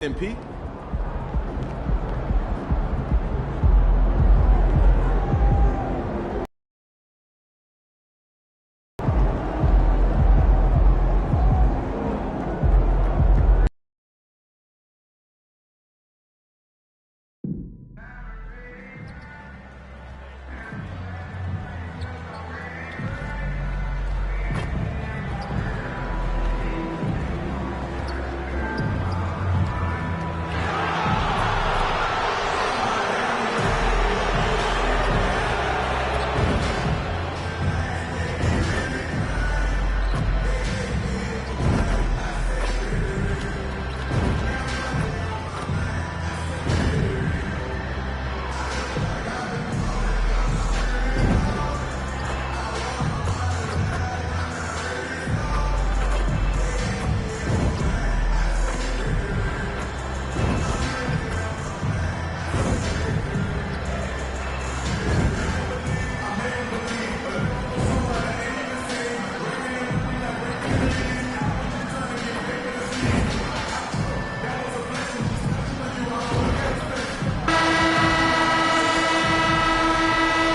MP.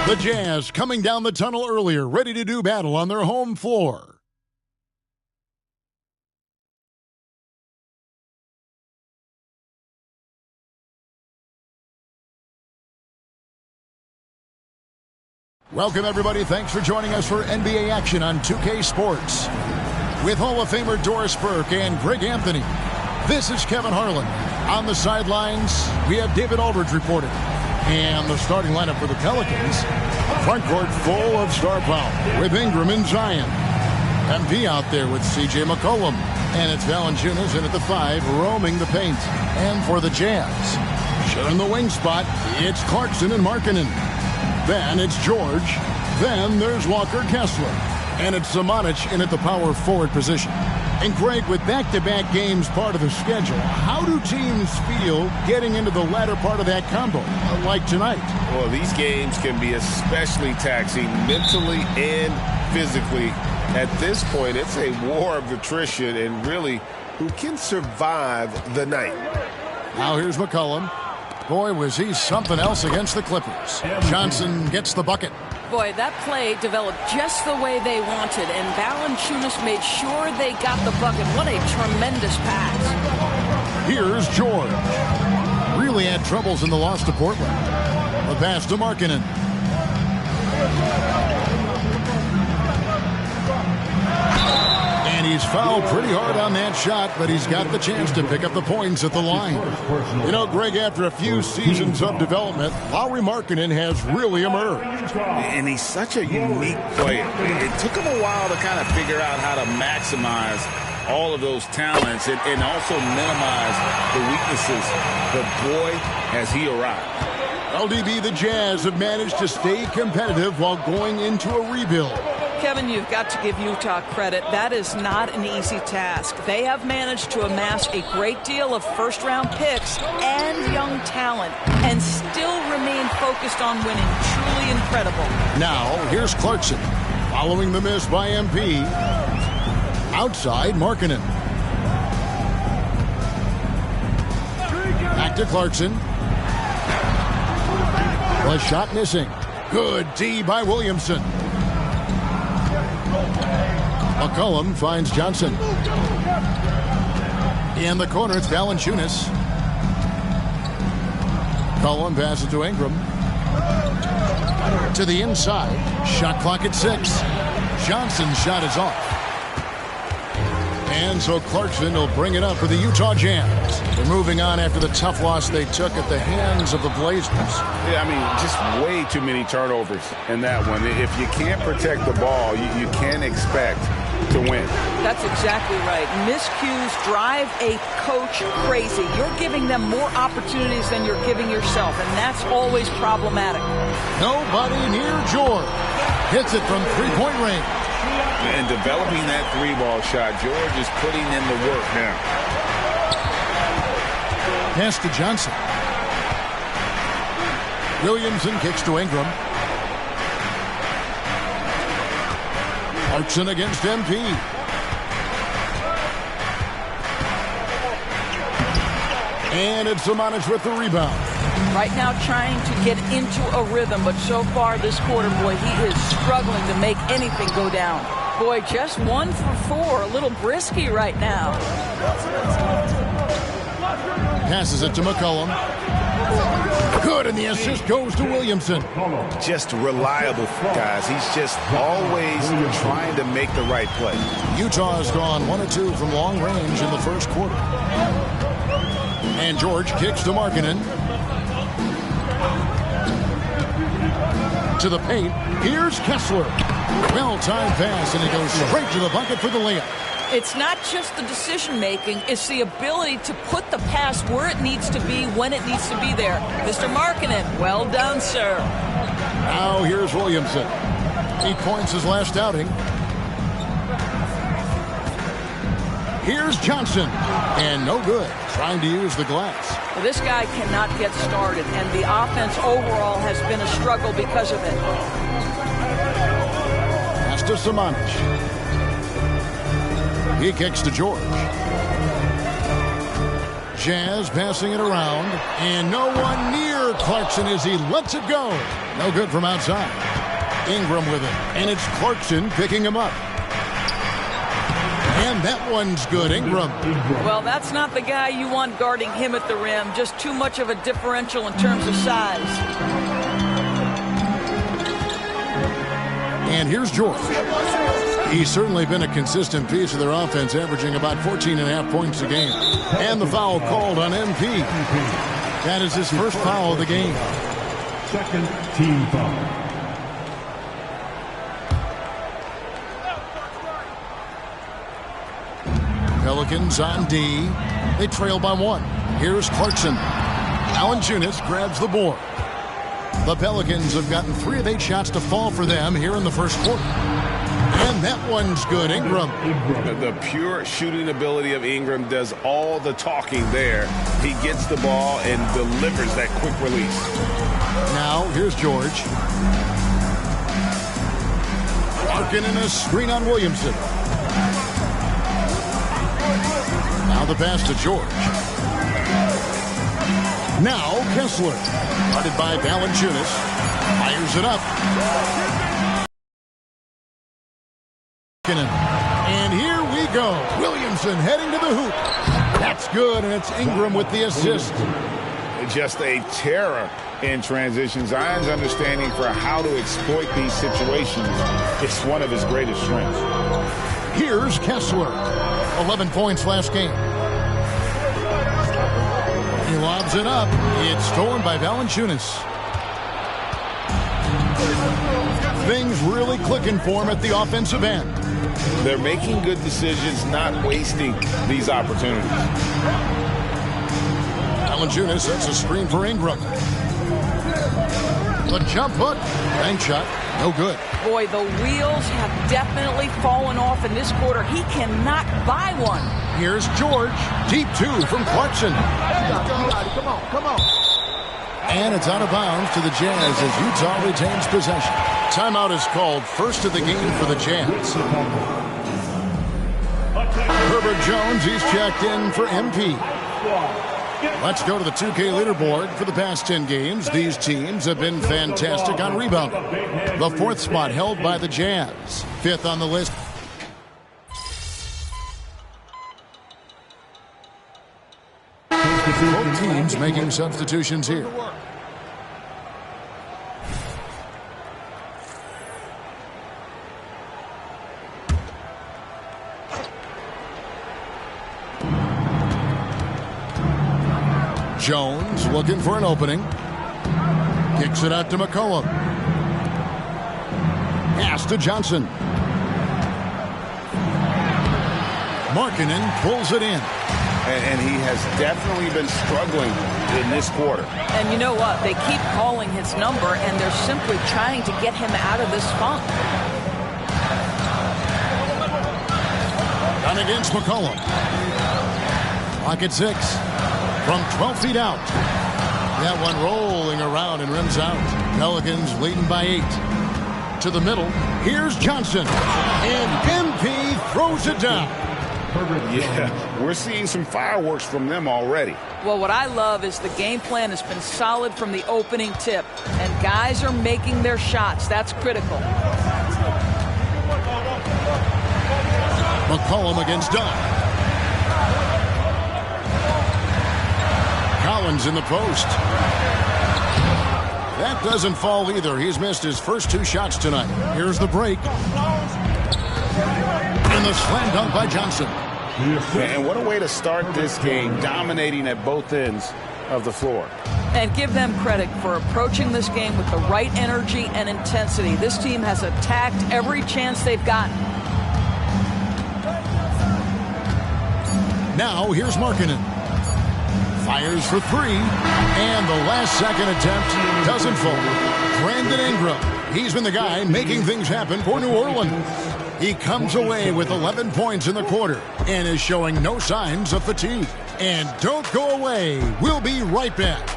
The Jazz coming down the tunnel earlier, ready to do battle on their home floor. Welcome, everybody. Thanks for joining us for NBA action on 2K Sports. With Hall of Famer Doris Burke and Greg Anthony, this is Kevin Harlan. On the sidelines, we have David Aldridge reporting. And the starting lineup for the Pelicans, front court full of star power with Ingram and Zion. MP out there with C.J. McCollum. And it's Valanciunas in at the 5, roaming the paint. And for the Jazz, sharing the wing spot, it's Clarkson and Markkanen. Then it's George. Then there's Walker Kessler. And it's Samanic in at the power forward position. And Greg, with back-to-back games part of the schedule, how do teams feel getting into the latter part of that combo, like tonight? Well, these games can be especially taxing mentally and physically. At this point, it's a war of attrition, and really, who can survive the night? Now here's McCollum. Boy, was he something else against the Clippers. Johnson gets the bucket. Boy, that play developed just the way they wanted, and Valanciunas made sure they got the bucket. What a tremendous pass. Here's George. Really had troubles in the loss to Portland. The pass to Markkanen. And he's fouled pretty hard on that shot, but he's got the chance to pick up the points at the line. You know, Greg, after a few seasons of development, Lauri Markkanen has really emerged. And he's such a unique player. It took him a while to kind of figure out how to maximize all of those talents and also minimize the weaknesses. But boy, has he arrived. LDB, the Jazz have managed to stay competitive while going into a rebuild. Kevin, you've got to give Utah credit. That is not an easy task. They have managed to amass a great deal of first-round picks and young talent and still remain focused on winning. Truly incredible. Now, here's Clarkson. Following the miss by MP. Outside, Markkanen. Back to Clarkson. The shot missing. Good D by Williamson. McCollum finds Johnson. In the corner, it's Valanciunas. McCollum passes to Ingram. To the inside. Shot clock at 6. Johnson's shot is off. And so Clarkson will bring it up for the Utah Jazz. They're moving on after the tough loss they took at the hands of the Blazers. Yeah, I mean, just way too many turnovers in that one. If you can't protect the ball, you can't expect to win. That's exactly right. Miscues drive a coach crazy. You're giving them more opportunities than you're giving yourself, and that's always problematic. Nobody near George. Hits it from three-point range. And developing that three-ball shot, George is putting in the work now. Pass to Johnson. Williamson kicks to Ingram. Clarkson against MP. And it's Samanich with the rebound. Right now trying to get into a rhythm, but so far this quarter, boy, he is struggling to make anything go down. Boy, just 1 for 4, a little brisky right now. Passes it to McCollum. Good, and the assist goes to Williamson. Just reliable, guys. He's just always trying to make the right play. Utah has gone 1 of 2 from long range in the first quarter. And George kicks to Markkanen. To the paint. Here's Kessler. Well-timed pass, and he goes straight to the bucket for the layup. It's not just the decision-making, it's the ability to put the pass where it needs to be, when it needs to be there. Mr. Markkanen, well done, sir. Now here's Williamson. 8 points his last outing. Here's Johnson. And no good. Trying to use the glass. Well, this guy cannot get started, and the offense overall has been a struggle because of it. Pass to Samanich. He kicks to George. Jazz passing it around. And no one near Clarkson as he lets it go. No good from outside. Ingram with it. And it's Clarkson picking him up. And that one's good. Ingram. Well, that's not the guy you want guarding him at the rim. Just too much of a differential in terms of size. And here's George. He's certainly been a consistent piece of their offense, averaging about 14.5 points a game. And the foul called on MP. That is his first foul of the game. Second team foul. Pelicans on D. They trail by 1. Here's Clarkson. Valanciunas grabs the board. The Pelicans have gotten 3 of 8 shots to fall for them here in the first quarter. And that one's good. Ingram. The pure shooting ability of Ingram does all the talking there. He gets the ball and delivers that quick release. Now, here's George. Markkanen a screen on Williamson. Now the pass to George. Now Kessler. Guarded by Valanciunas. Fires it up. And here we go. Williamson heading to the hoop. That's good, and it's Ingram with the assist. Just a terror in transition. Zion's understanding for how to exploit these situations is one of his greatest strengths. Here's Kessler. 11 points last game. He lobs it up. It's stolen by Valanciunas. Things really clicking for him at the offensive end. They're making good decisions, not wasting these opportunities. Valanciunas sets a screen for Ingram. The jump hook. Bank shot. No good. Boy, the wheels have definitely fallen off in this quarter. He cannot buy one. Here's George. Deep 2 from Clarkson. Come on. And it's out of bounds to the Jazz as Utah retains possession. Timeout is called, first of the game for the Jazz. Herbert Jones, he's checked in for MP. Let's go to the 2K leaderboard. For the past 10 games, these teams have been fantastic on rebounding. The 4th spot held by the Jazz. 5th on the list. Both teams making substitutions here. Jones looking for an opening. Kicks it out to McCollum. Pass to Johnson. Markkanen pulls it in. And he has definitely been struggling in this quarter. And you know what? They keep calling his number, and they're simply trying to get him out of this funk. Down against McCollum. Clock at 6. From 12 feet out. That one rolling around and rims out. Pelicans leading by 8. To the middle. Here's Johnson. And MP throws it down. Yeah, we're seeing some fireworks from them already. Well, what I love is the game plan has been solid from the opening tip, and guys are making their shots. That's critical. McCollum against Dunn. Collins in the post. That doesn't fall either. He's missed his first 2 shots tonight. Here's the break. And the slam dunk by Johnson. And what a way to start this game, dominating at both ends of the floor. And give them credit for approaching this game with the right energy and intensity. This team has attacked every chance they've gotten. Now here's Markkanen. Fires for 3. And the last second attempt doesn't fall. Brandon Ingram. He's been the guy making things happen for New Orleans. He comes away with 11 points in the quarter and is showing no signs of fatigue. And don't go away. We'll be right back.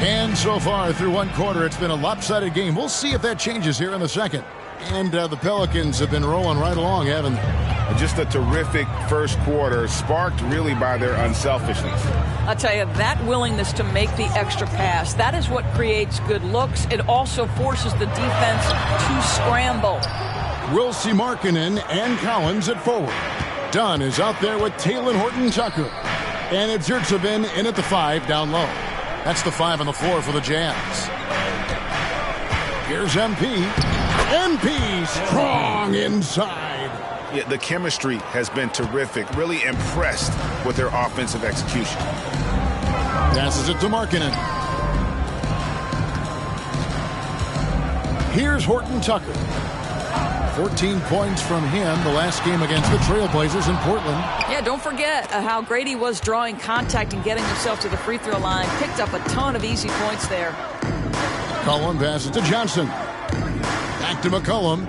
And so far through one quarter, it's been a lopsided game. We'll see if that changes here in the second. And the Pelicans have been rolling right along, haven't they? Just a terrific first quarter, sparked really by their unselfishness. I'll tell you, that willingness to make the extra pass, that is what creates good looks. It also forces the defense to scramble. We'll see Markkanen and Collins at forward. Dunn is out there with Talen Horton-Tucker. And it's Yurtsevin in at the 5 down low. That's the 5 on the floor for the Jazz. Here's MP. MP strong inside. Yeah, the chemistry has been terrific. Really impressed with their offensive execution. Passes it to Markkanen. Here's Horton-Tucker. 14 points from him the last game against the Trailblazers in Portland. Yeah, don't forget how great he was drawing contact and getting himself to the free throw line. Picked up a ton of easy points there. McCollum passes to Johnson. Back to McCollum.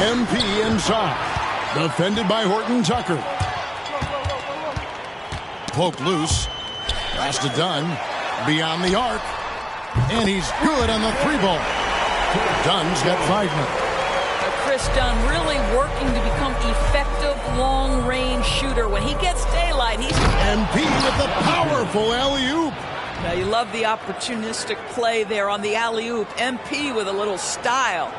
MP inside. Defended by Horton-Tucker. Poked loose. Pass to Dunn. Beyond the arc. And he's good on the 3-ball. Dunn's got 5 now. Chris Dunn really working to become effective long-range shooter. When he gets daylight, he's... MP with the powerful alley-oop. Now you love the opportunistic play there on the alley-oop. MP with a little style.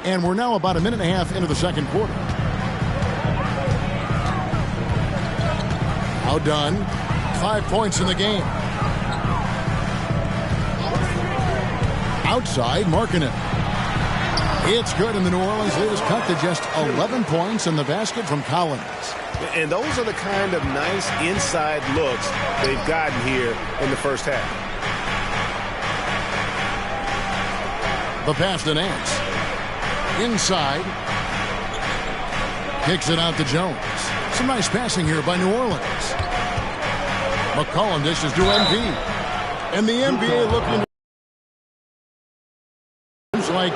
And we're now about a minute and a half into the second quarter. Now Dunn, 5 points in the game. Outside, Markkanen. It's good, and the New Orleans lead is cut to just 11 points in the basket from Collins. And those are the kind of nice inside looks they've gotten here in the first half. The pass to Nance. Inside. Kicks it out to Jones. Some nice passing here by New Orleans. McCollum dishes to MP. And the NBA looking like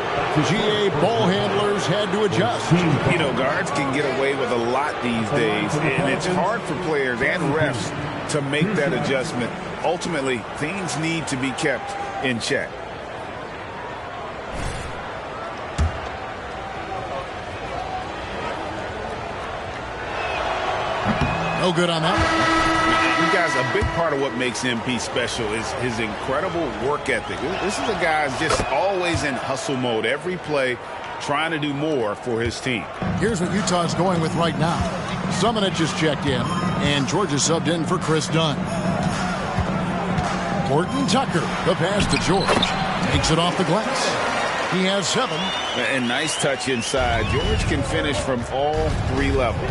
GA ball handlers had to adjust. You know, guards can get away with a lot these days, and it's hard for players and refs to make that adjustment. Ultimately, things need to be kept in check. No good on that. You guys, a big part of what makes MP special is his incredible work ethic. This is a guy just always in hustle mode, every play trying to do more for his team. Here's what Utah's going with right now. Summonett just checked in, and Georgia subbed in for Chris Dunn. Horton-Tucker, the pass to George. Takes it off the glass. He has 7. And nice touch inside. George can finish from all 3 levels.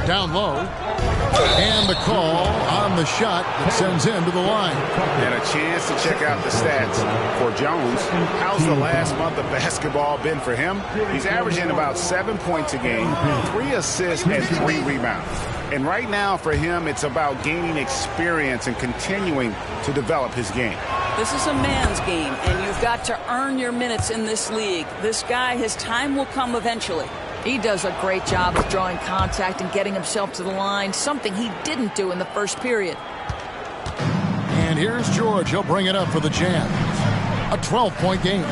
Down low. And the call on the shot that sends him to the line. And a chance to check out the stats for Jones. How's the last month of basketball been for him? He's averaging about 7 points a game, 3 assists, and 3 rebounds. And right now for him, it's about gaining experience and continuing to develop his game. This is a man's game, and you've got to earn your minutes in this league. This guy, his time will come eventually. He does a great job of drawing contact and getting himself to the line, something he didn't do in the first period. And here's George. He'll bring it up for the Jazz. A 12-point game.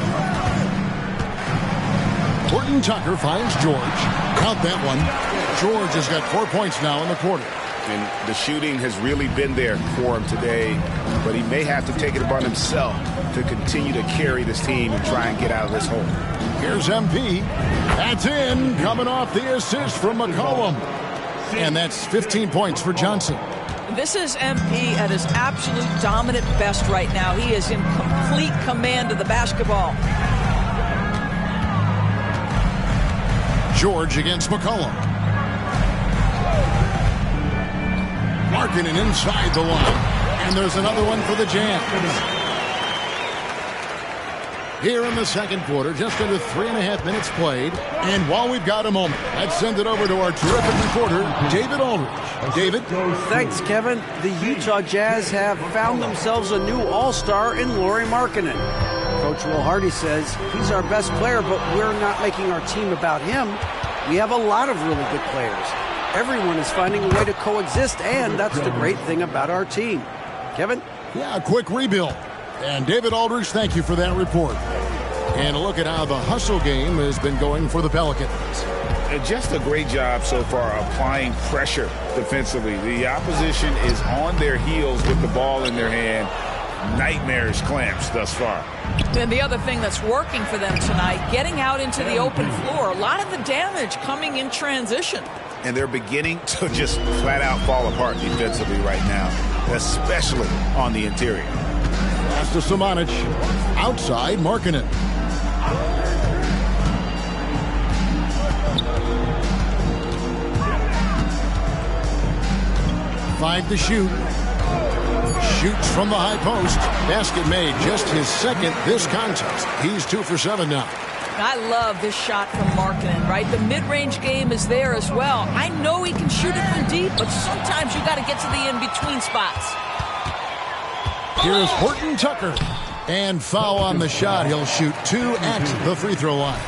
Horton Tucker finds George. Count that one. George has got 4 points now in the quarter. And the shooting has really been there for him today, but he may have to take it upon himself to continue to carry this team and try and get out of this hole. Here's MP. That's in. Coming off the assist from McCollum. And that's 15 points for Johnson. This is MP at his absolute dominant best right now. He is in complete command of the basketball. George against McCollum. Markkanen inside the line. And there's another one for the Jazz. Here in the second quarter, just under 3.5 minutes played. And while we've got a moment, let's send it over to our terrific reporter, David Aldridge. David? Thanks, Kevin. The Utah Jazz have found themselves a new all-star in Lauri Markkanen. Coach Will Hardy says he's our best player, but we're not making our team about him. We have a lot of really good players. Everyone is finding a way to coexist, and that's the great thing about our team. Kevin? Yeah, a quick rebuild. And David Aldridge, thank you for that report. And a look at how the hustle game has been going for the Pelicans. Just a great job so far applying pressure defensively. The opposition is on their heels with the ball in their hand. Nightmarish clamps thus far. And the other thing that's working for them tonight, getting out into the open floor. A lot of the damage coming in transition. And they're beginning to just flat out fall apart defensively right now, especially on the interior. Pass to Samanic. Outside, Markkanen. Five to shoot. Shoots from the high post. Basket made. Just his second this contest. He's 2 for 7 now. I love this shot from Markkanen, right? The mid-range game is there as well. I know he can shoot it from deep, but sometimes you got to get to the in-between spots. Here's Horton Tucker. And foul on the shot. He'll shoot 2 at the free throw line.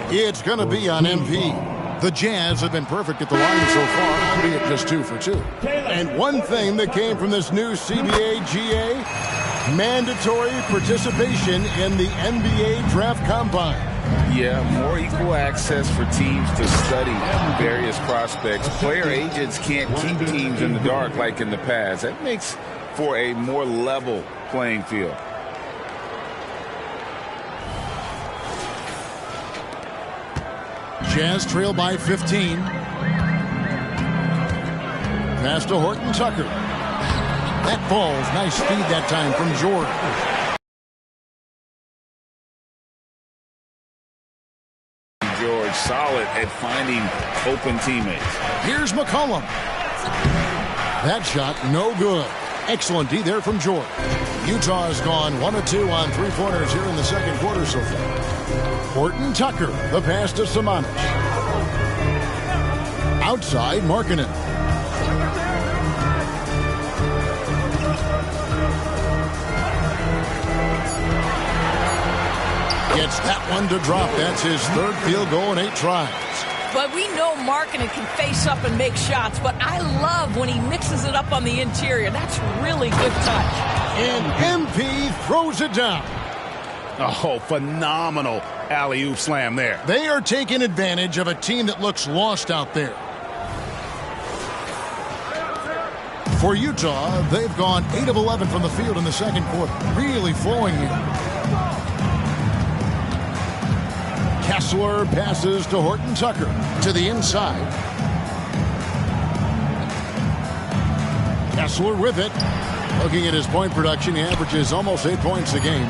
It's going to be on MP. The Jazz have been perfect at the line so far, albeit just 2 for 2. And one thing that came from this new CBA GA, mandatory participation in the NBA Draft Combine. Yeah, more equal access for teams to study various prospects. Player agents can't keep teams in the dark like in the past. That makes for a more level playing field. Jazz trail by 15. Pass to Horton Tucker. That falls. Nice speed that time from George. George solid at finding open teammates. Here's McCollum. That shot no good. Excellent D there from George. Utah has gone 1 of 2 on three-pointers here in the second quarter so far. Horton Tucker, the pass to Samanic. Outside, Markkanen. Gets that one to drop. That's his third field goal in 8 tries. But we know Markkanen can face up and make shots, but I love when he mixes it up on the interior. That's really good touch. And MP throws it down. Oh, phenomenal alley-oop slam there. They are taking advantage of a team that looks lost out there. For Utah, they've gone 8 of 11 from the field in the second quarter. Really flowing here. Kessler passes to Horton Tucker to the inside. Kessler with it. Looking at his point production, he averages almost 8 points a game.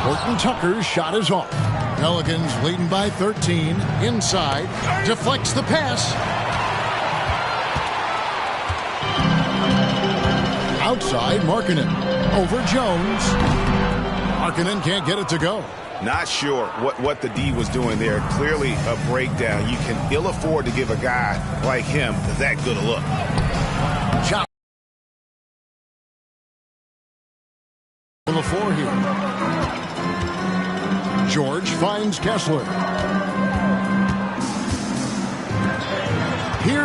Horton Tucker's shot is off. Pelicans leading by 13. Inside. Deflects the pass. Outside, Markkanen. Over Jones. Markkanen can't get it to go. Not sure what the D was doing there. Clearly a breakdown. You can ill afford to give a guy like him that good a look. Shot. On the floor here. George finds Kessler.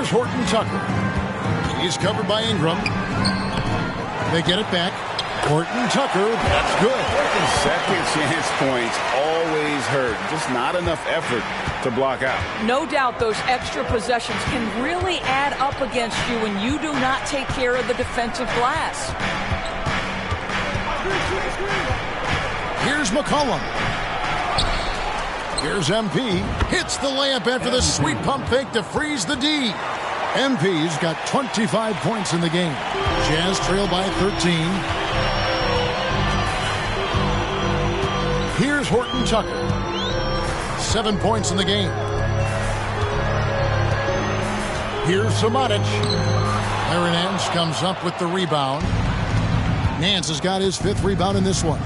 Here's Horton Tucker. He's covered by Ingram. They get it back. Horton Tucker, that's good. Second chance points always hurt. Just not enough effort to block out. No doubt those extra possessions can really add up against you when you do not take care of the defensive glass. Here's McCollum. Here's MP. Hits the layup after the sweet pump fake to freeze the D. MP's got 25 points in the game. Jazz trail by 13. Here's Horton Tucker. 7 points in the game. Here's Samanic. Larry Nance comes up with the rebound. Nance has got his 5th rebound in this one.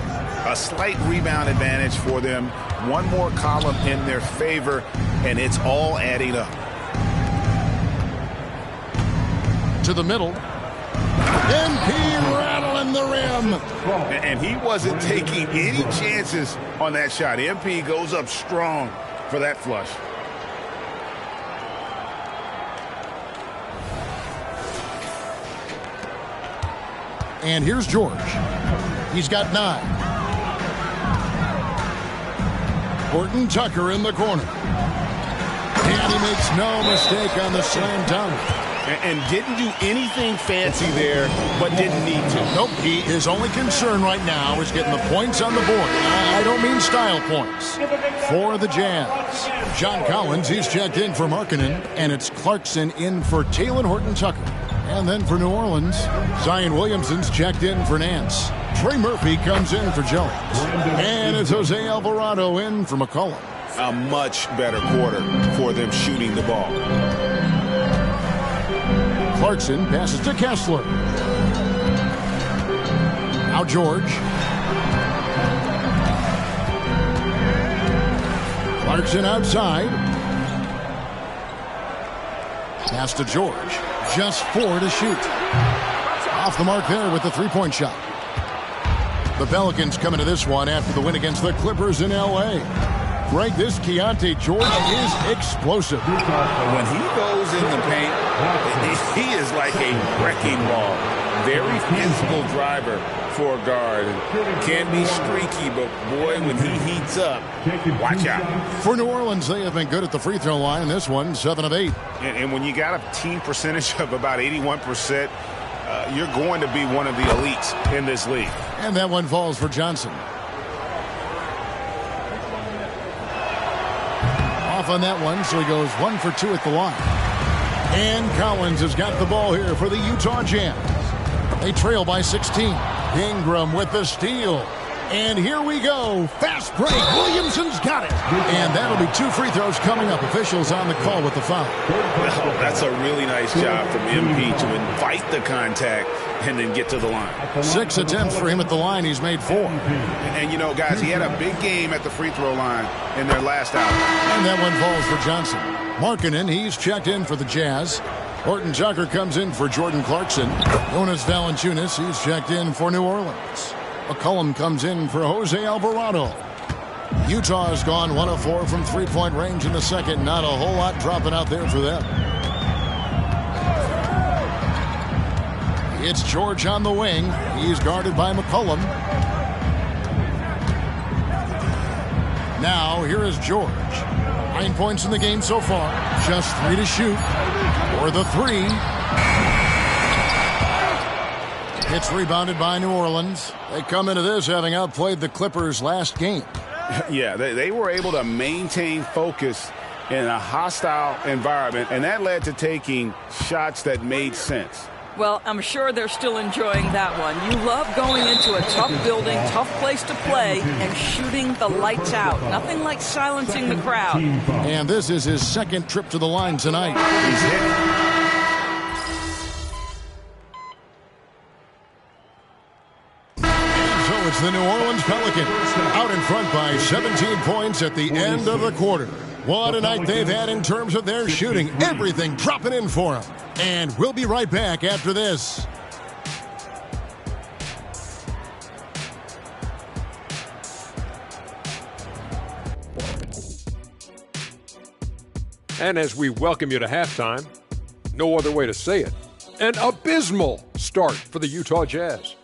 A slight rebound advantage for them. One more column in their favor, and it's all adding up. To the middle. MP rattling the rim. And he wasn't taking any chances on that shot. MP goes up strong for that flush. And here's George. He's got 9. Horton Tucker in the corner. And he makes no mistake on the slam dunk. And didn't do anything fancy there, but didn't need to. Nope, his only concern right now is getting the points on the board. I don't mean style points. For the Jazz, John Collins, he's checked in for Markkanen, and it's Clarkson in for Talen Horton-Tucker. And then for New Orleans, Zion Williamson's checked in for Nance. Trey Murphy comes in for Jones. And it's Jose Alvarado in for McCollum. A much better quarter for them shooting the ball. Clarkson passes to Kessler. Now George. Clarkson outside. Pass to George. Just 4 to shoot. Off the mark there with the three-point shot. The Pelicans come into this one after the win against the Clippers in L.A. Greg, this Keontae George is explosive. When he goes in the paint, he is like a wrecking ball. Very physical driver for a guard. Can be streaky, but boy, when he heats up, watch out. For New Orleans, they have been good at the free throw line. This one, 7 of 8. And when you got a team percentage of about 81%, you're going to be one of the elites in this league. And that one falls for Johnson. Off on that one, so he goes 1 for 2 at the line. And Collins has got the ball here for the Utah Jazz. They trail by 16. Ingram with the steal. And here we go. Fast break. Williamson's got it. And that'll be 2 free throws coming up. Officials on the call with the foul. Well, that's a really nice job from MP to invite the contact and then get to the line. 6 attempts for him at the line. He's made 4. And, you know, guys, he had a big game at the free throw line in their last out. And that one falls for Johnson. Markkanen, he's checked in for the Jazz. Horton Tucker comes in for Jordan Clarkson. Jonas Valanciunas, he's checked in for New Orleans. McCollum comes in for Jose Alvarado. Utah has gone 1 of 4 from three-point range in the second. Not a whole lot dropping out there for them. It's George on the wing. He's guarded by McCollum. Now, here is George. 9 points in the game so far. Just 3 to shoot. For the 3. It's rebounded by New Orleans. They come into this having outplayed the Clippers last game. Yeah, they were able to maintain focus in a hostile environment, and that led to taking shots that made sense. Well, I'm sure they're still enjoying that one. You love going into a tough building, tough place to play, and shooting the lights out. Nothing like silencing the crowd. And this is his second trip to the line tonight. He's hit. It's the New Orleans Pelicans out in front by 17 points at the end of the quarter. What a night they've had in terms of their shooting. Everything dropping in for them. And we'll be right back after this. And as we welcome you to halftime, No other way to say it. An abysmal start for the Utah Jazz.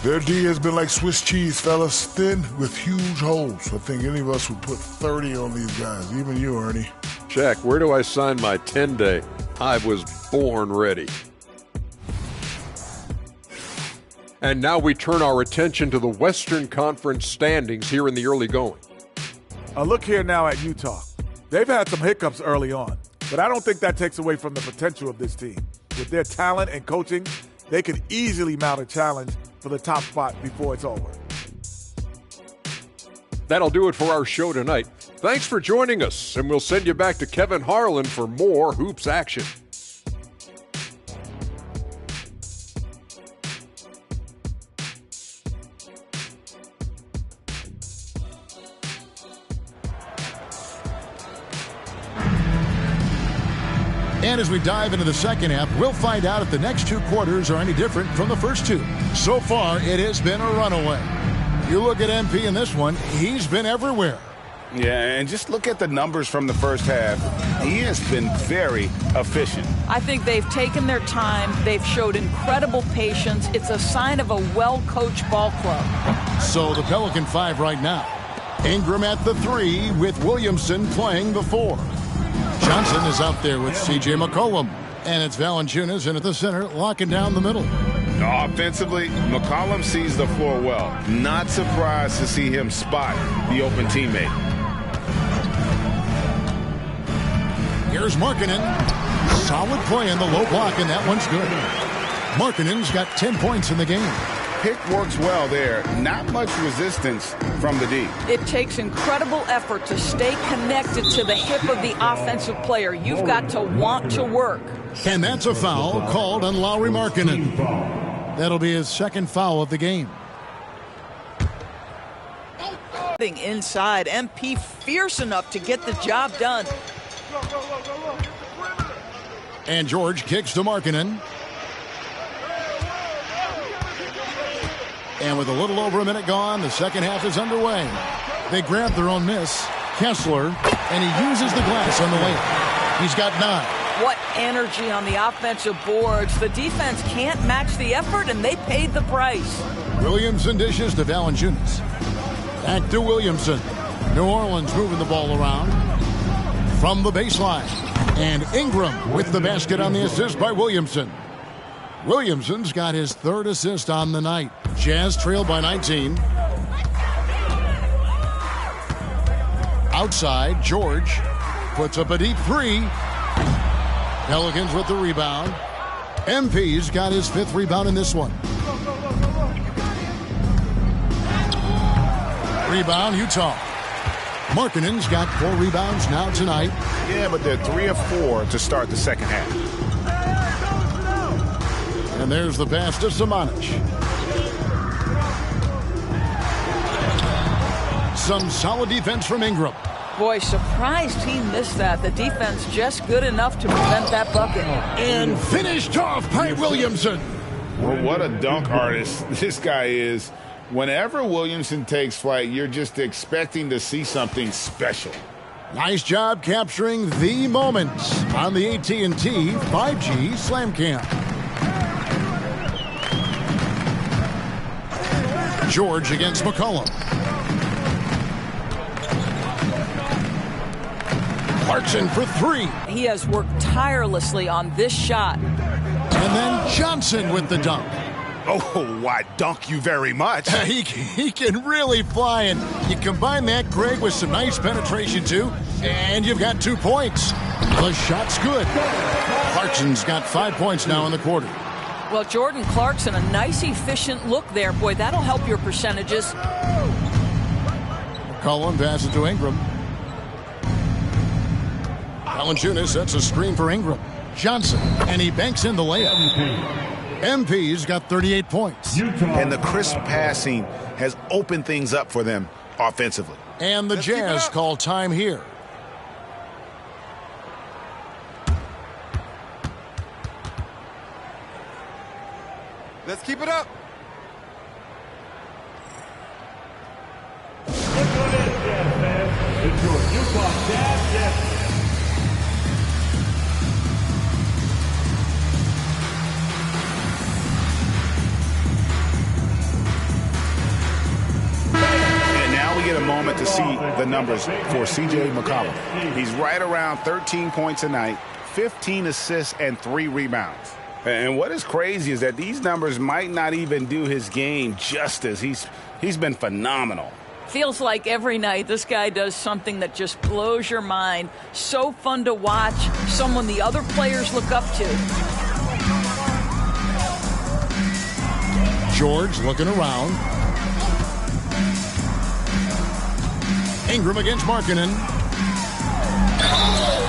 Their D has been like Swiss cheese, fellas. Thin with huge holes. I think any of us would put 30 on these guys, even you, Ernie. Jack, where do I sign my 10-day? I was born ready. And now we turn our attention to the Western Conference standings here in the early going. Look here now at Utah. They've had some hiccups early on, but I don't think that takes away from the potential of this team. With their talent and coaching, they could easily mount a challenge for the top spot before it's over. That'll do it for our show tonight. Thanks for joining us, and we'll send you back to Kevin Harlan for more hoops action. And as we dive into the second half, we'll find out if the next two quarters are any different from the first two. So far, it has been a runaway. You look at MP in this one, he's been everywhere. Yeah, and just look at the numbers from the first half. He has been very efficient. I think they've taken their time. They've showed incredible patience. It's a sign of a well-coached ball club. So the Pelican 5 right now. Ingram at the 3 with Williamson playing the 4. Johnson is out there with C.J. McCollum. And it's Valanciunas in at the center, locking down the middle. Offensively, McCollum sees the floor well. Not surprised to see him spot the open teammate. Here's Markkanen. Solid play in the low block, and that one's good. Markkanen's got 10 points in the game. Pick works well there. Not much resistance from the D. It takes incredible effort to stay connected to the hip of the offensive player. You've got to want to work. And that's a foul called on Lauri Markkanen. That'll be his second foul of the game. Inside, MP fierce enough to get the job done. And George kicks to Markkanen. And with a little over a minute gone, the second half is underway. They grab their own miss. Kessler, and he uses the glass on the layup. He's got 9. What energy on the offensive boards. The defense can't match the effort, and they paid the price. Williamson dishes to Valanciunas. Back to Williamson. New Orleans moving the ball around from the baseline. And Ingram with the basket on the assist by Williamson. Williamson's got his 3rd assist on the night. Jazz trail by 19. Outside, George puts up a deep 3. Pelicans with the rebound. MP's got his 5th rebound in this one. Rebound, Utah. Markkanen's got 4 rebounds now tonight. Yeah, but they're 3 of 4 to start the second half. And there's the pass to Samanic. Some solid defense from Ingram. Boy, surprised he missed that. The defense just good enough to prevent that bucket. And finished off by Williamson. Well, what a dunk artist this guy is. Whenever Williamson takes flight, you're just expecting to see something special. Nice job capturing the moment on the AT&T 5G Slam Cam. George against McCollum. Clarkson for 3. He has worked tirelessly on this shot. And then Johnson with the dunk. Oh, why, dunk you very much. He can really fly, and you combine that, Greg, with some nice penetration, too, and you've got 2 points. The shot's good. Clarkson's got 5 points now in the quarter. Well, Jordan Clarkson, a nice, efficient look there. Boy, that'll help your percentages. McCollum passes to Ingram. Valanciunas sets a screen for Ingram. Johnson, and he banks in the layup. MP's got 38 points. And the crisp passing has opened things up for them offensively. And the Jazz call time here. Let's keep it up. Look what it is, Jazz fans. It's your Utah Jazz. moment to see the numbers for C.J. McCollum. He's right around 13 points a night, 15 assists, and 3 rebounds. And what is crazy is that these numbers might not even do his game justice. He's been phenomenal. Feels like every night this guy does something that just blows your mind. So fun to watch, someone the other players look up to. George looking around. Ingram against Markkanen.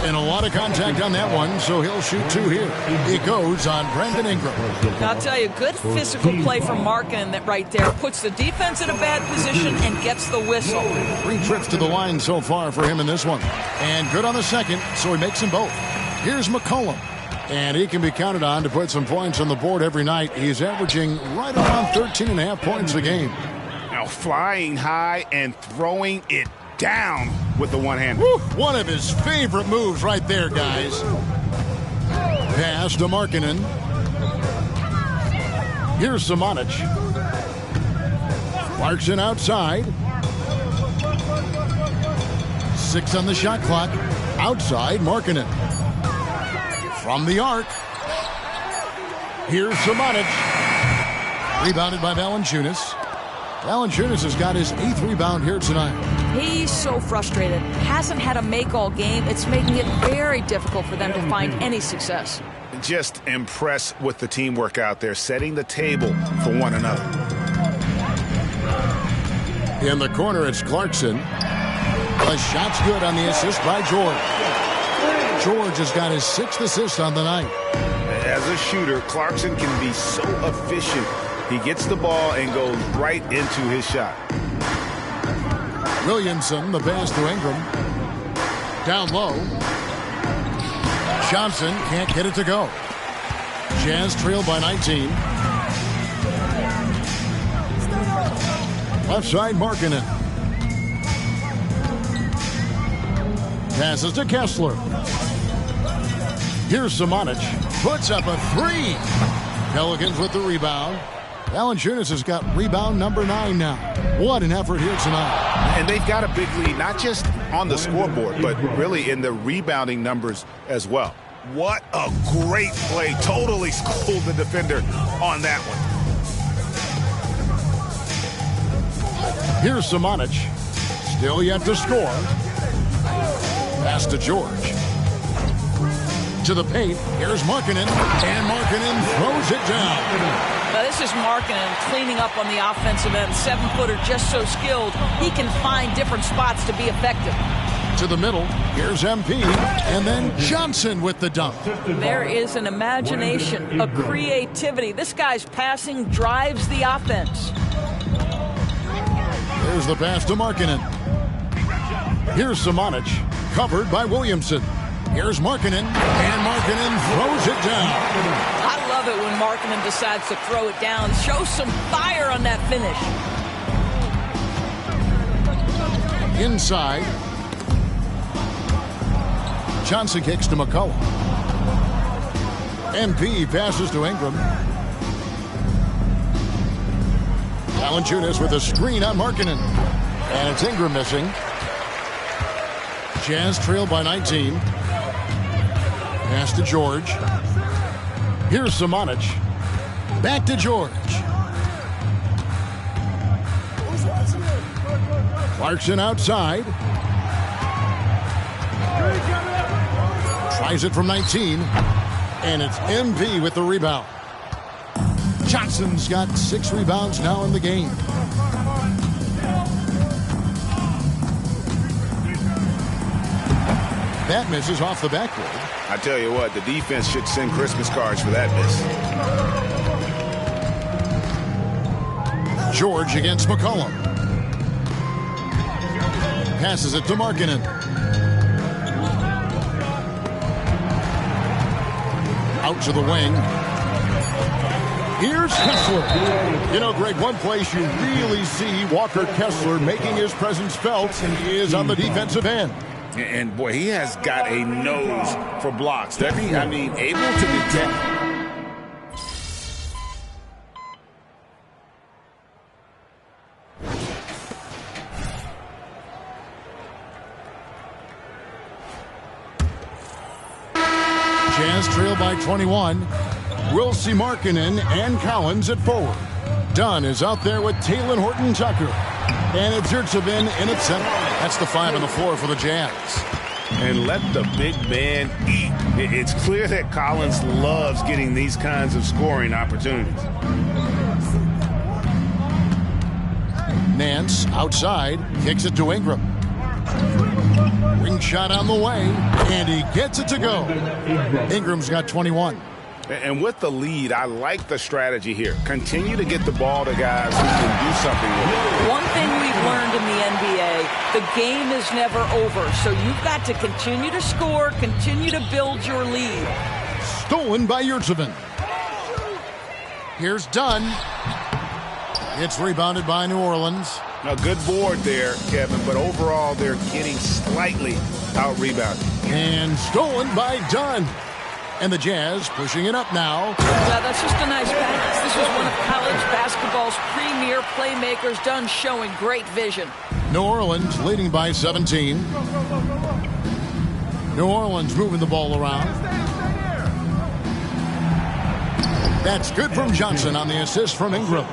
And a lot of contact on that one, so he'll shoot 2 here. It goes on Brandon Ingram. Now, I'll tell you, good physical play from Markkanen that right there puts the defense in a bad position and gets the whistle. 3 trips to the line so far for him in this one. And good on the second, so he makes them both. Here's McCollum. And he can be counted on to put some points on the board every night. He's averaging right around 13.5 points a game. Now flying high and throwing it down with the one-hander. One of his favorite moves right there, guys. Pass to Markkanen. Here's Samanic. Clarkson outside. 6 on the shot clock. Outside, Markkanen. From the arc. Here's Samanic. Rebounded by Valanciunas. Valanciunas has got his 8th rebound here tonight. He's so frustrated. Hasn't had a make all game. It's making it very difficult for them to find any success. Just impressed with the teamwork out there, setting the table for one another. In the corner, it's Clarkson. The shot's good on the assist by George. George has got his 6th assist on the night. As a shooter, Clarkson can be so efficient. He gets the ball and goes right into his shot. Williamson, the pass to Ingram. Down low. Johnson can't get it to go. Jazz trail by 19. Left side, Markkanen. Passes to Kessler. Here's Samanic. Puts up a 3. Pelicans with the rebound. Valanciunas has got rebound number 9 now. What an effort here tonight. And they've got a big lead, not just on the scoreboard, but really in the rebounding numbers as well. What a great play. Totally schooled the defender on that one. Here's Samanic. Still yet to score. Pass to George. To the paint. Here's Markkanen. And Markkanen throws it down. Now, this is Markkanen cleaning up on the offensive end. 7-footer, just so skilled. He can find different spots to be effective. To the middle. Here's MP. And then Johnson with the dunk. There is an imagination, a creativity. This guy's passing drives the offense. Here's the pass to Markkanen. Here's Samanic. Covered by Williamson. Here's Markkanen. And Markkanen throws it down. I love it when Markkanen decides to throw it down. Show some fire on that finish. Inside. Johnson kicks to McCollum. MP passes to Ingram. Valanciunas with a screen on Markkanen. And it's Ingram missing. Jazz trail by 19. Pass to George. Here's Samanic. Back to George. Clarkson outside. Tries it from 19. And it's MP with the rebound. Johnson's got 6 rebounds now in the game. That misses off the backboard. I tell you what, the defense should send Christmas cards for that miss. George against McCollum. Passes it to Markkanen. Out to the wing. Here's Kessler. You know, Greg, one place you really see Walker Kessler making his presence felt is on the defensive end. And boy, he has got a nose for blocks, doesn't he? I mean, able to detect. trail by 21. We'll see Markkanen and Collins at forward. Dunn is out there with Talen Horton-Tucker. And it's Yurtseven in at center. That's the 5 on the floor for the Jazz. And let the big man eat. It's clear that Collins loves getting these kinds of scoring opportunities. Nance outside, kicks it to Ingram. Ring shot on the way, and he gets it to go. Ingram's got 21. And with the lead, I like the strategy here. Continue to get the ball to guys who can do something with it. One thing we've learned in the NBA, the game is never over. So you've got to continue to score, continue to build your lead. Stolen by Yurtseven. Here's Dunn. It's rebounded by New Orleans. A good board there, Kevin, but overall they're getting slightly out-rebounded. And stolen by Dunn. And the Jazz pushing it up now. Yeah, that's just a nice pass. This is one of college basketball's premier playmakers. Dunn showing great vision. New Orleans leading by 17. New Orleans moving the ball around. That's good from Johnson on the assist from Ingram.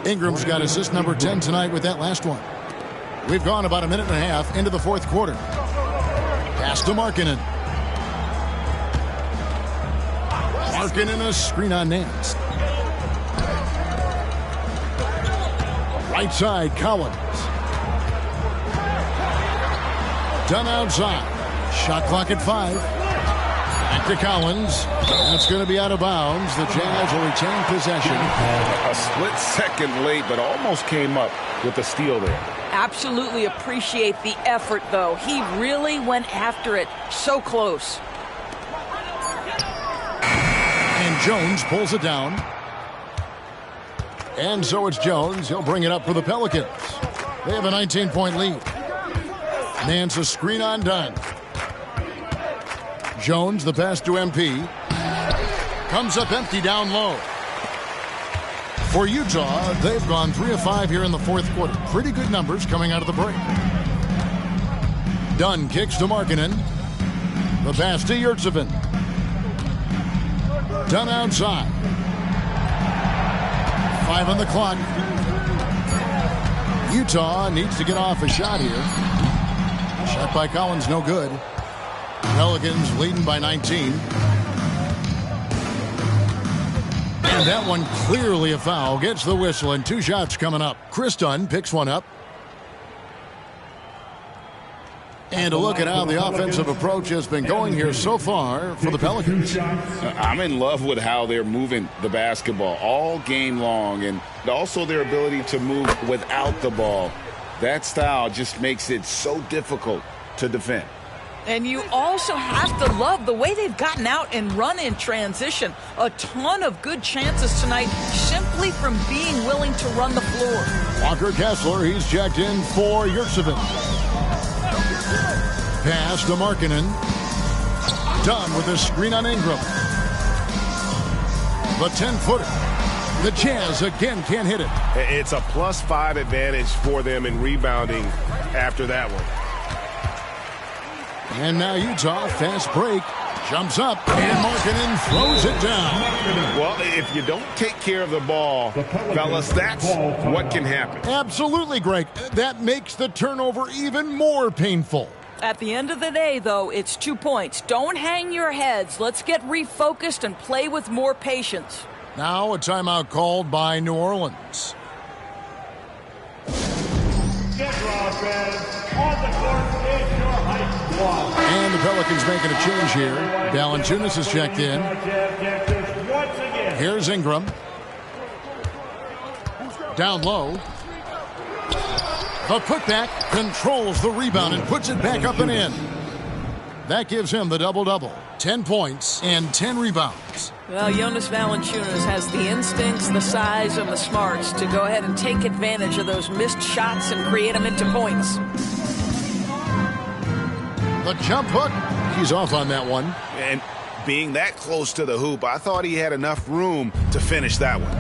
Ingram's got assist number 10 tonight with that last one. We've gone about a minute and a half into the fourth quarter. Pass to Markkanen. Markkanen a screen on Nance. Right side, Collins. Dunn outside. Shot clock at 5. Back to Collins. That's going to be out of bounds. The Jazz will retain possession. A split second late, but almost came up with a steal there. Absolutely appreciate the effort, though. He really went after it. So close. And Jones pulls it down. And so it's Jones. He'll bring it up for the Pelicans. They have a 19-point lead. Nance a screen on Dunn. Jones, the pass to MP. Comes up empty down low. For Utah, they've gone 3 of 5 here in the fourth quarter. Pretty good numbers coming out of the break. Dunn kicks to Markkanen. The pass to Yurtseven. Dunn outside. 5 on the clock. Utah needs to get off a shot here. Shot by Collins, no good. Pelicans leading by 19. And that one clearly a foul. Gets the whistle and 2 shots coming up. Chris Dunn picks one up. And a look at how the offensive approach has been going here so far for the Pelicans. I'm in love with how they're moving the basketball all game long, and also their ability to move without the ball. That style just makes it so difficult to defend. And you also have to love the way they've gotten out and run in transition. A ton of good chances tonight simply from being willing to run the floor. Walker Kessler, he's checked in for Yurtseven. Pass to Markkanen. Dunn with a screen on Ingram. The 10-footer. The Jazz again can't hit it. It's a +5 advantage for them in rebounding after that one. And now Utah, fast break, jumps up, and Markkanen throws it down. Well, if you don't take care of the ball, fellas, that's what can happen. Absolutely, Greg. That makes the turnover even more painful. At the end of the day, though, it's 2 points. Don't hang your heads. Let's get refocused and play with more patience. Now a timeout called by New Orleans. And the Pelicans making a change here. Valanciunas is checked in. Here's Ingram. Down low. The putback controls the rebound and puts it back up and in. That gives him the double-double. 10 points and 10 rebounds. Well, Jonas Valanciunas has the instincts, the size, and the smarts to go ahead and take advantage of those missed shots and create them into points. The jump hook, he's off on that one. And being that close to the hoop, I thought he had enough room to finish that one.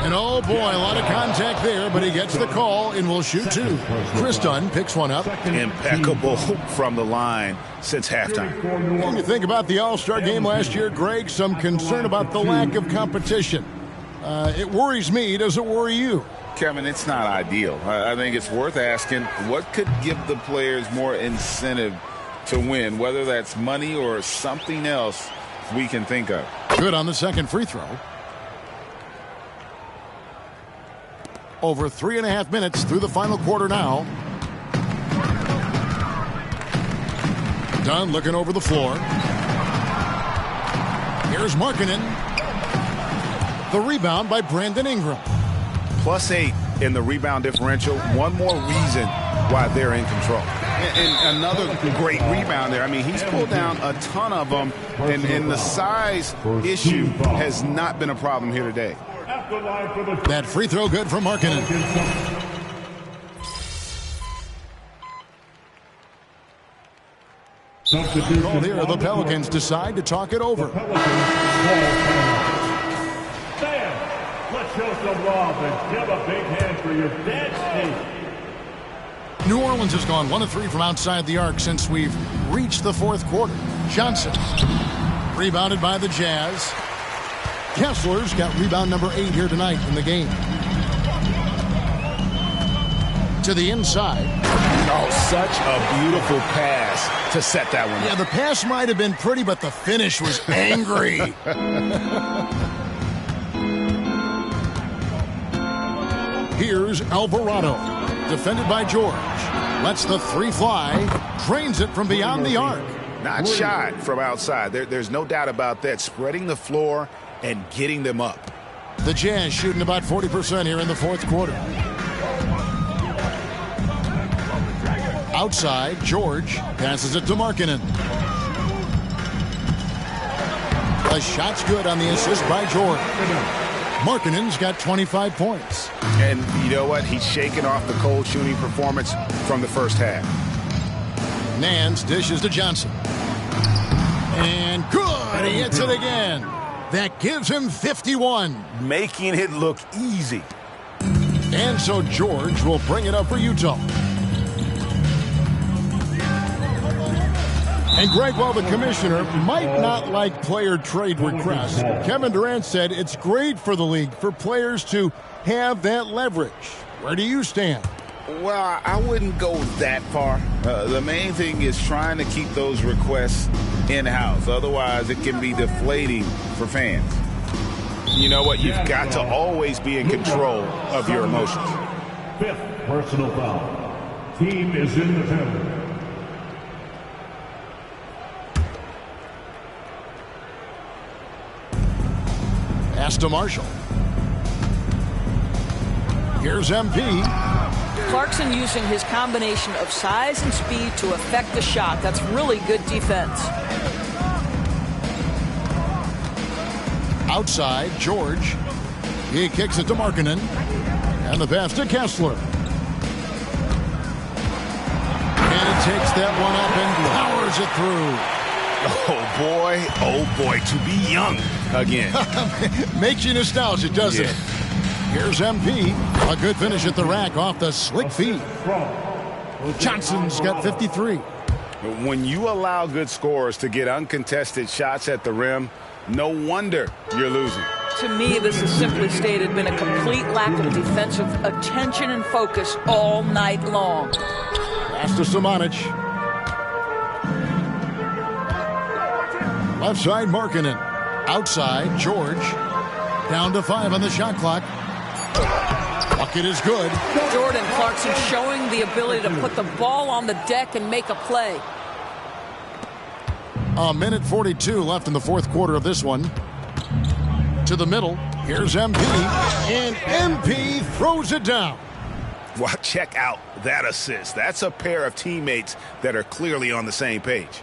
And oh boy, a lot of contact there, but he gets the call and will shoot two. Chris Dunn picks one up. Impeccable from the line since halftime. When you think about the All-Star game last year, Greg, some concern about the lack of competition. It worries me. Does it worry you? Kevin, it's not ideal. I think it's worth asking what could give the players more incentive to win, whether that's money or something else we can think of. Good on the second free throw. Over 3.5 minutes through the final quarter now. Dunn looking over the floor. Here's Markkanen. The rebound by Brandon Ingram. +8 in the rebound differential. One more reason why they're in control. And another great rebound there. I mean, he's pulled down a ton of them, and the size issue has not been a problem here today. That free throw good for Markkanen. Oh, here the Pelicans decide to talk it over. Let's show some love and give a big hand for your dance team. New Orleans has gone 1 of 3 from outside the arc since we've reached the fourth quarter. Johnson rebounded by the Jazz. Kessler's got rebound number 8 here tonight in the game. To the inside. Oh, such a beautiful pass to set that one up. Yeah, the pass might have been pretty, but the finish was angry. Here's Alvarado, defended by George. Lets the three fly, drains it from beyond the arc. Not shot from outside. There's no doubt about that. Spreading the floor and getting them up. The Jazz shooting about 40% here in the fourth quarter. Outside, George passes it to Markkanen. The shot's good on the assist by George. Markkanen's got 25 points. And you know what? He's shaking off the cold shooting performance from the first half. Nance dishes to Johnson. And good! He hits it again. That gives him 51. Making it look easy. And so George will bring it up for Utah. And Greg, while the commissioner might not like player trade requests, Kevin Durant said it's great for the league for players to have that leverage. Where do you stand? Well, I wouldn't go that far. The main thing is trying to keep those requests in-house. Otherwise, it can be deflating for fans. You know what? You've got to always be in control of your emotions. 5th personal foul. Team is in the penalty. Pass to Marshall. Here's MP. Clarkson using his combination of size and speed to affect the shot. That's really good defense. Outside, George. He kicks it to Markkanen. And the pass to Kessler. And he takes that one up and powers it through. Oh boy, to be young again. Makes you nostalgic, doesn't it? Here's MP. A good finish at the rack off the slick feed. Johnson's got 53. When you allow good scorers to get uncontested shots at the rim, no wonder you're losing. To me, this is simply stated been a complete lack of defensive attention and focus all night long. Pass to Samanic. Left side, Markkanen. Outside, George. Down to 5 on the shot clock. Bucket is good. Jordan Clarkson showing the ability to put the ball on the deck and make a play. A minute 42 left in the fourth quarter of this one. To the middle. Here's MP. And MP throws it down. Well, check out that assist. That's a pair of teammates that are clearly on the same page.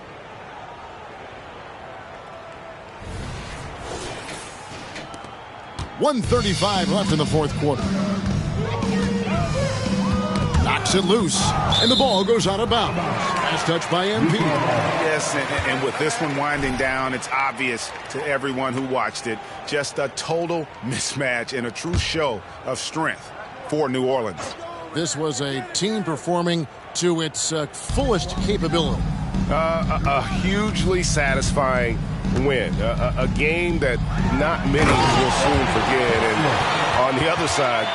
.135 left in the fourth quarter. Knocked Knocks it loose, and the ball goes out of bounds. Last touch by MP. Yes, and with this one winding down, it's obvious to everyone who watched it. Just a total mismatch and a true show of strength for New Orleans. This was a team performing to its fullest capability. A hugely satisfying win. A game that not many will soon forget. And on the other side,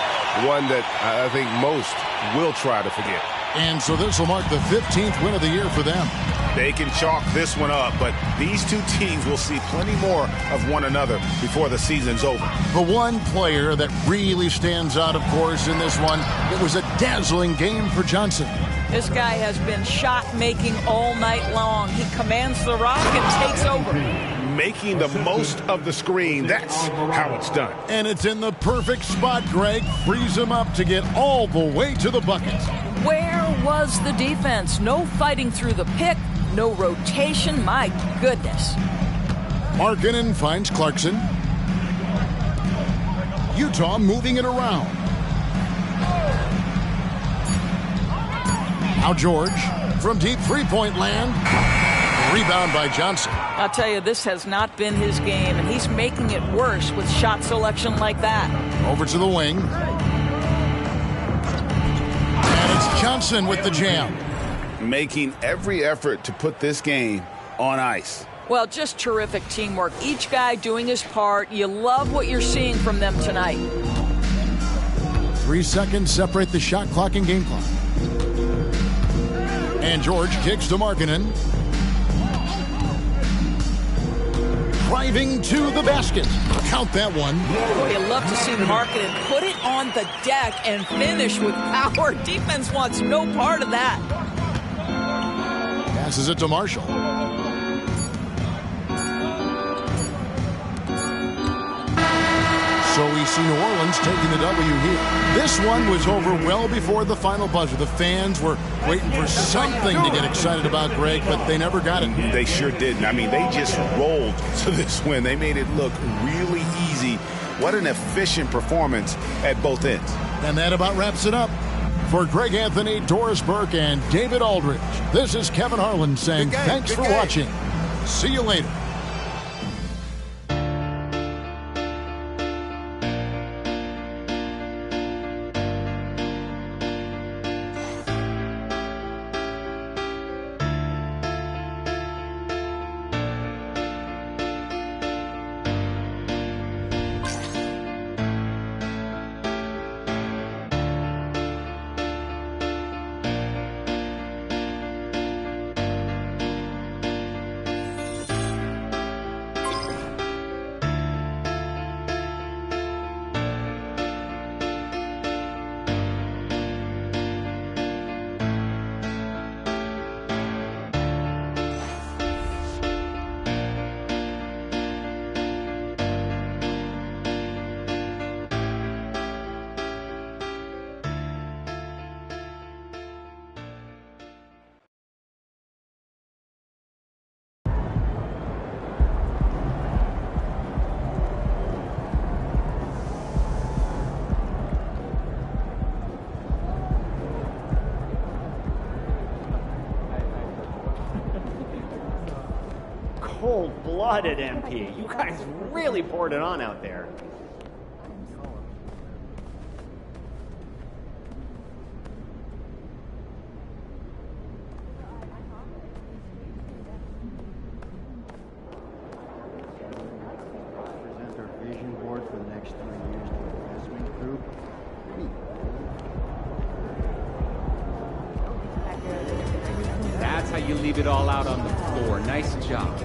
one that I think most will try to forget. And so this will mark the 15th win of the year for them. They can chalk this one up, but these two teams will see plenty more of one another before the season's over. The one player that really stands out, of course, in this one, it was a dazzling game for Johnson. This guy has been shot-making all night long. He commands the rock and takes over. Making the most of the screen, that's how it's done. And it's in the perfect spot, Greg. Frees him up to get all the way to the bucket. Where was the defense? No fighting through the pick, no rotation. My goodness. Markkanen finds Clarkson. Utah moving it around. Now George from deep three-point land. Rebound by Johnson. I'll tell you, this has not been his game, and he's making it worse with shot selection like that. Over to the wing. And it's Johnson with the jam. Making every effort to put this game on ice. Well, just terrific teamwork. Each guy doing his part. You love what you're seeing from them tonight. 3 seconds separate the shot clock and game clock. And George kicks to Markkanen. Driving to the basket. Count that one. Boy, you love to see Markkanen put it on the deck and finish with power. Defense wants no part of that. Passes it to Marshall. So we see New Orleans taking the W here. This one was over well before the final buzzer. The fans were waiting for something to get excited about, Greg, but they never got it. They sure didn't. I mean, they just rolled to this win. They made it look really easy. What an efficient performance at both ends. And that about wraps it up. For Greg Anthony, Doris Burke, and David Aldridge, this is Kevin Harlan saying thanks for watching. See you later. Cold-blooded, MP. You guys really poured it on out there. Present our vision board for the next 3 years to the investment group. That's how you leave it all out on the floor. Nice job.